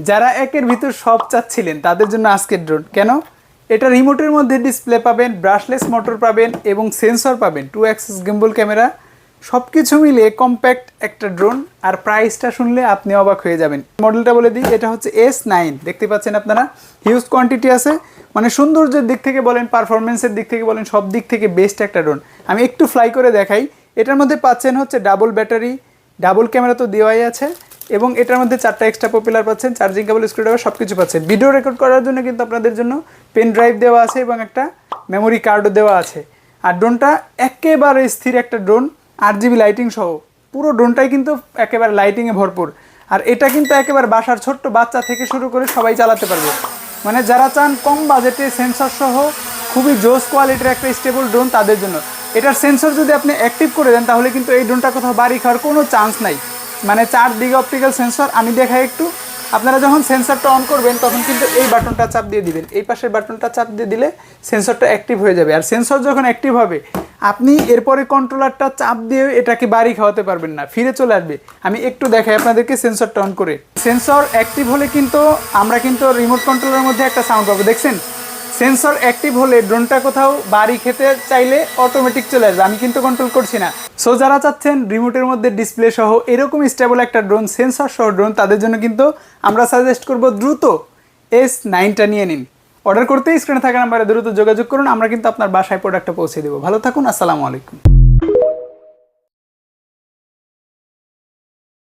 যারা একের ভিতর সব চাচ্ছিলেন তাদের জন্য আজকের ড্রোন। কেন? এটা রিমোটের মধ্যে ডিসপ্লে পাবেন, ব্রাশলেস মোটর পাবেন এবং সেন্সর পাবেন, 2 অ্যাক্সিস গিম্বল ক্যামেরা, সব কিছু মিলিয়ে কম্প্যাক্ট একটা ড্রোন। আর প্রাইসটা শুনলে আপনি অবাক হয়ে যাবেন। মডেলটা বলে দিই, এটা হচ্ছে S9। দেখতে পাচ্ছেন আপনারা, হিউজ কোয়ান্টিটি আছে। মানে সৌন্দর্যের দিক থেকে বলেন, পারফরমেন্সের দিক থেকে বলেন, সব দিক থেকে বেস্ট একটা ড্রোন। আমি একটু ফ্লাই করে দেখাই। এটার মধ্যে পাচ্ছেন হচ্ছে ডাবল ব্যাটারি, ডাবল ক্যামেরা তো দেওয়াই আছে, এবং এটার মধ্যে 4টা এক্সট্রা পপুলার পাচ্ছেন, চার্জিং কেবল, স্ক্রুড্রাইভার, সব কিছু পাচ্ছেন। ভিডিও রেকর্ড করার জন্য কিন্তু আপনাদের জন্য পেন ড্রাইভ দেওয়া আছে এবং একটা মেমোরি কার্ডও দেওয়া আছে। আর ড্রোনটা একেবারে স্থির একটা ড্রোন, 8GB লাইটিং সহ। পুরো ড্রোনটাই কিন্তু একেবারে লাইটিংয়ে ভরপুর। আর এটা কিন্তু একেবারে বাসার ছোট্ট বাচ্চা থেকে শুরু করে সবাই চালাতে পারবে। মানে যারা চান কম বাজেটে সেন্সর সহ খুবই জোস কোয়ালিটির একটা স্টেবল ড্রোন, তাদের জন্য। এটার সেন্সর যদি আপনি অ্যাক্টিভ করে দেন তাহলে কিন্তু এই ড্রোনটা কোথাও বাড়ি খাওয়ার কোনো চান্স নাই। মানে 4 দিকে অপটিক্যাল সেন্সর। আমি দেখাই একটু। আপনারা যখন সেন্সরটা অন করবেন তখন কিন্তু এই বাটনটা চাপ দিয়ে দিবেন, এই পাশের বাটনটা চাপ দিয়ে দিলে সেন্সরটা অ্যাক্টিভ হয়ে যাবে। আর সেন্সর যখন অ্যাক্টিভ হবে আপনি এরপরে কন্ট্রোলারটা চাপ দিয়ে এটাকে বাড়ি খাওয়াতে পারবেন না, ফিরে চলে আসবে। আমি একটু দেখাই আপনাদেরকে সেন্সরটা অন করে। সেন্সর অ্যাক্টিভ হলে কিন্তু আমরা কিন্তু রিমোট কন্ট্রোলের মধ্যে একটা সাউন্ড পাবো, দেখছেন? সেন্সর অ্যাক্টিভ হলে ড্রোনটা কোথাও বাড়ি খেতে চাইলে অটোমেটিক চলে আসবে, আমি কিন্তু কন্ট্রোল করছি না। সো যারা চাচ্ছেন রিমোটের মধ্যে ডিসপ্লে সহ এরকম স্টেবল একটা ড্রোন, সেন্সর সহ ড্রোন, তাদের জন্য কিন্তু আমরা সাজেস্ট করব দ্রুত S9টা নিয়ে নিন। অর্ডার করতেই স্ক্রিনে থাকা নাম্বারে দ্রুত যোগাযোগ করুন, আমরা কিন্তু আপনার বাসায় প্রোডাক্টটা পৌঁছে দেবো। ভালো থাকুন, আসসালামু আলাইকুম।